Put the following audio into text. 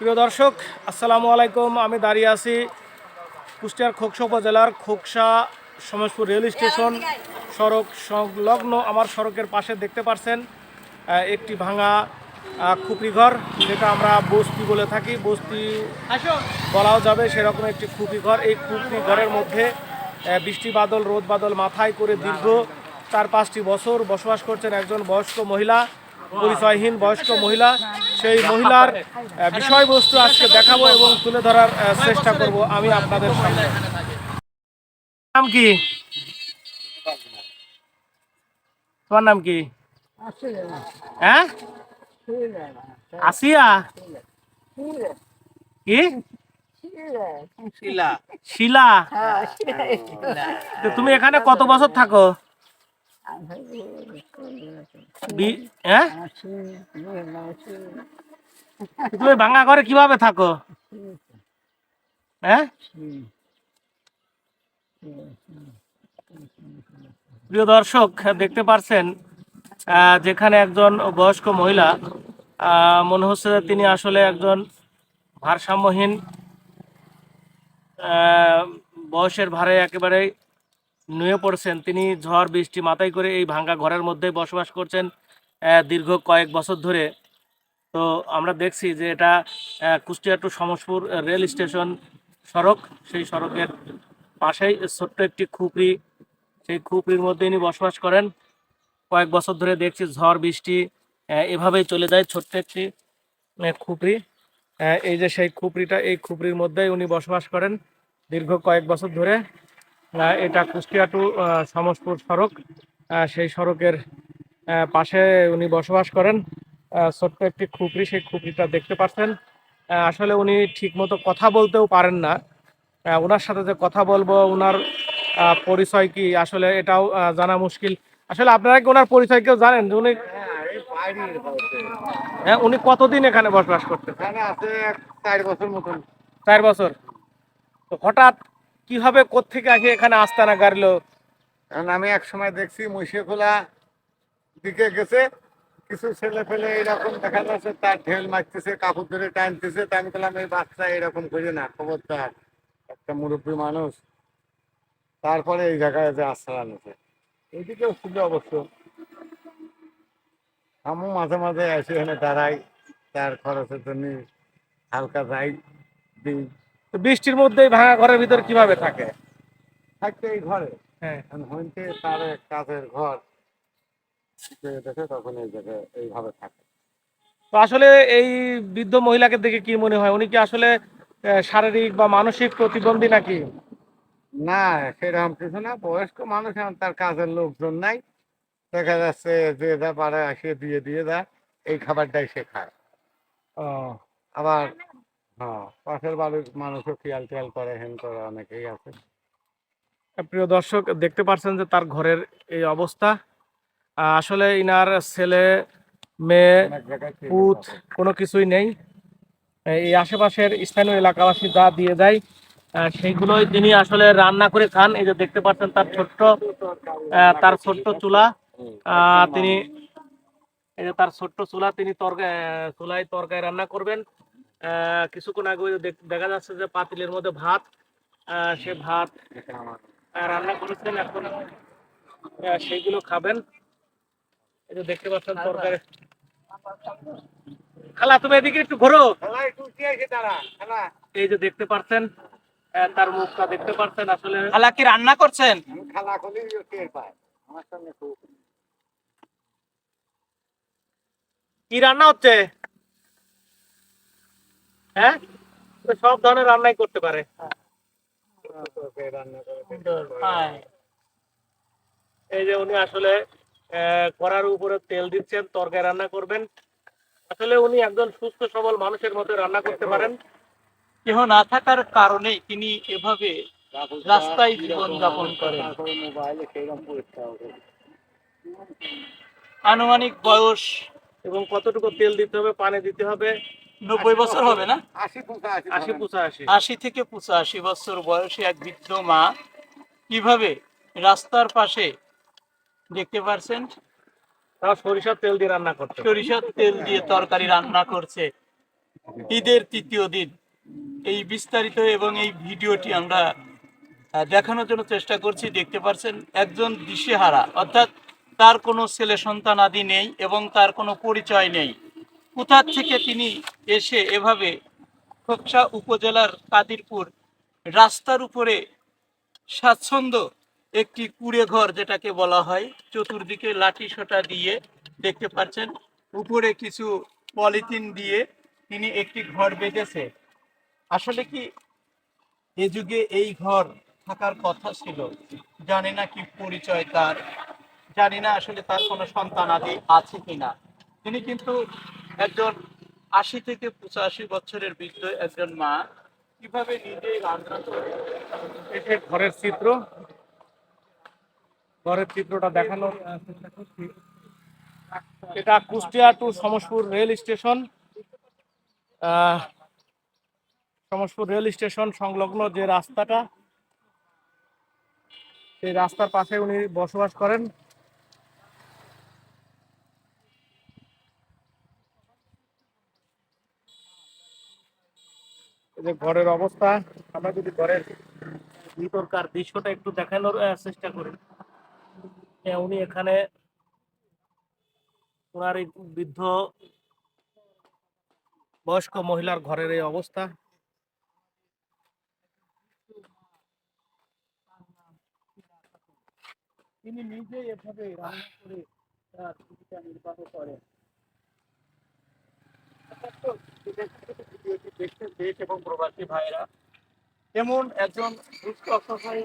প্রিয় দর্শক, আসসালামু আলাইকুম। আমি দাঁড়িয়ে আছি কুষ্টিয়ার খোকসা উপজেলার খোকসা সমাজপুর রেল স্টেশন সড়ক সংলগ্ন। আমার সড়কের পাশে দেখতে পাচ্ছেন একটি ভাঙা খুপড়িঘর, যেটা আমরা বস্তি বলে থাকি। বস্তি বলাও যাবে, সেরকম একটি খুপড়িঘর। এই খুপড়িঘরের মধ্যে বৃষ্টি বাদল রোদ বাদল মাথায় করে দীর্ঘ 4-5টি বছর বসবাস করছেন একজন বয়স্ক মহিলা, পরিচয়হীন বয়স্ক মহিলা। সেই মহিলার বিষয়বস্তু আজকে দেখাবো এবং তুলে ধরার চেষ্টা করব আমি আপনাদের সামনে। নাম কি? তোমার নাম কি? হ্যাঁ, আসিয়া কি? শিলা। তো তুমি এখানে কত বছর থাকো? হ্যাঁ, তুমি ভাঙা ঘরে কিভাবে থাকো? হ্যাঁ, প্রিয় দর্শক, দেখতে পাচ্ছেন যেখানে একজন বয়স্ক মহিলা, মনে হচ্ছে যে তিনি আসলে একজন ভারসাম্যহীন, বয়সের ভারে একেবারে নুয়ে পড়ছেন। তিনি ঝড় বৃষ্টি মাথায় করে এই ভাঙ্গা ঘরের মধ্যে বসবাস করছেন দীর্ঘ কয়েক বছর ধরে। তো আমরা দেখছি যে এটা Kushtia to Samaspur rail station সড়ক। সেই সড়কের পাশেই ছোট্ট একটি খুপড়ি, সেই খুপড়ির মধ্যে ইনি বসবাস করেন। কয়েক বছর ধরে দেখছি ঝড় বৃষ্টি এভাবেই চলে যায়। ছোট্ট একটি খুপড়ি, এই যে সেই খুপড়িটা, এই খুপড়ির মধ্যেই উনি বসবাস করেন দীর্ঘ কয়েক বছর ধরে। এটা কুষ্টিয়া টু সমসপুর সড়ক, সেই সড়কের পাশে উনি বসবাস করেন। ছোট্ট একটি খুপড়ি, সেই খুপড়িটা দেখতে পাচ্ছেন। আসলে উনি ঠিকমতো কথা বলতেও পারেন না। ওনার সাথে যে কথা বলবো, ওনার পরিচয় কি আসলে এটাও জানা মুশকিল। আসলে আপনারা কি ওনার পরিচয় কেউ জানেন যে উনি উনি কতদিন এখানে বসবাস করতে? এখানে আছে 4 বছর মতন। 4 বছর। তো হঠাৎ কিভাবে কোত্থেকে আসে এখানে আস্তানা গাড়লো? কারণ আমি এক সময় দেখছি মহিষখোলা দিকে গেছে, কিছু ছেলে ফেলে এরকম দেখা যাচ্ছে তার ঢেল মারতেছে, কাপড় ধরে টানতেছে। তা আমি বললাম এই বাচ্চা এরকম করে না, খবরদার, একটা মুরব্বী মানুষ। তারপরে এই জায়গায় যে আশ্রয় আনেছে, এইদিকেও ছিল অবশ্য। আমি মাঝে মাঝে এসে এখানে দাঁড়াই, তার খরচের জন্য হালকা যাই দিই। তো বৃষ্টির মধ্যেই ভাঙা ঘরের ভিতর কিভাবে থাকে? থাকতে এই ঘরে হ্যাঁ, হইতে তার কাজের ঘর দেখে তখন এই জায়গায় এইভাবে থাকে। তো আসলে এই বৃদ্ধ মহিলাকে দেখে কি মনে হয়, উনি কি আসলে শারীরিক বা মানসিক প্রতিবন্ধী নাকি? না, সেরকম কিছু না, বয়স্ক মানুষ, এখন তার কাজের লোকজন নাই। দেখা যাচ্ছে যে যা পারে আসে দিয়ে দিয়ে যায়, এই খাবারটাই সে খায়। ও, আবার হ্যাঁ, পাশের বাড়ির মানুষও খেয়াল টেয়াল করে, হেন করে, অনেকেই আছে। প্রিয় দর্শক, দেখতে পাচ্ছেন যে তার ঘরের এই অবস্থা। আসলে ইনার ছেলে মেয়ে অনেক জায়গায় থেকে পুত থাকে। কোনো কিছুই নেই। এই আশেপাশের স্থানীয় এলাকাবাসী যা দিয়ে যায় সেইগুলোই তিনি আসলে রান্না করে খান। এই যে দেখতে পাচ্ছেন তার ছোট্ট চুলা, তিনি এই যে তার ছোট্ট চুলা, তিনি চুলায় তরকারি রান্না করবেন। কিছুক্ষণ আগে ওই যে দেখা যাচ্ছে যে পাতিলের মধ্যে ভাত, সে ভাত এটা আমার রান্না করেছেন, এখন সেইগুলো খাবেন। এই যে দেখতে পাচ্ছেন তরকারি। খালা, তুমি এদিকে একটু ঘোরো। খালা একটু উঠে এসে দাঁড়া, খালা। এই যে দেখতে পাচ্ছেন তার মুখটা দেখতে পাচ্ছেন আসলে। খালা কি রান্না করছেন? আমি খালা খুলি টের পাই আমার সামনে খুব। কি রান্না হচ্ছে? হ্যাঁ, তো সব ধরনের রান্নাই করতে পারে। রান্না করে এই যে উনি আসলে কড়ার উপরে তেল দিচ্ছেন, তরকারি রান্না করবেন। আসলে উনি একজন সুস্থ সবল মানুষের মতো রান্না করতে পারেন। কেহ না থাকার কারণে তিনি এভাবে রাস্তায় জীবন যাপন করেন। মোবাইলে সেইরকম পরিষ্কার হবে। আনুমানিক বয়স এবং কতটুকু তেল দিতে হবে, পানি দিতে হবে? 90 বছর হবে না? 80-85 80-85। 80 থেকে 85 বছর বয়সী এক বৃদ্ধ মা কিভাবে রাস্তার পাশে, দেখতে পাচ্ছেন, তাও সরিষার তেল দিয়ে রান্না করতে। সরিষার তেল দিয়ে তরকারি রান্না করছে। ঈদের তৃতীয় দিন এই বিস্তারিত এবং এই ভিডিওটি আমরা দেখানোর জন্য চেষ্টা করছি। দেখতে পাচ্ছেন একজন দিশেহারা, অর্থাৎ তার কোনো ছেলে সন্তান আদি নেই এবং তার কোনো পরিচয় নেই। কোথা থেকে তিনি এসে এভাবে খোকসা উপজেলার কাদিরপুর রাস্তার উপরে স্বাচ্ছন্দ্য একটি কুড়ে ঘর যেটাকে বলা হয়, চতুর্দিকে লাঠি সোঁটা দিয়ে দেখতে পাচ্ছেন, উপরে কিছু পলিথিন দিয়ে তিনি একটি ঘর বেঁধেছে। আসলে কি এ যুগে এই ঘর থাকার কথা ছিল? জানি না কি পরিচয় তার, জানি না আসলে তার কোনো সন্তান আদি আছে কিনা। তিনি কিন্তু একজন 80 থেকে 85 বছরের বৃদ্ধ একজন মা, কিভাবে নিজেই রান্না করে। এই যে ঘরের চিত্র, ঘরের চিত্রটা দেখানোর চেষ্টা করছি। এটা Kushtia to Samaspur rail station. Samaspur rail station সংলগ্ন যে রাস্তাটা, সেই রাস্তার পাশে উনি বসবাস করেন। এই যে ঘরের অবস্থা, আমরা যদি ঘরের ভিতরকার দৃশ্যটা একটু দেখানোর চেষ্টা করি। উনি এখানে ওনার এই বৃদ্ধ বয়স্ক মহিলার ঘরের এই অবস্থা। তিনি নিজেই এভাবে রান্না করে তার জীবিকা নির্বাহ করেন। ভিডিওটি দেখছেন দেশ এবং প্রবাসী ভাইরা, এমন একজন দুস্থ অসহায়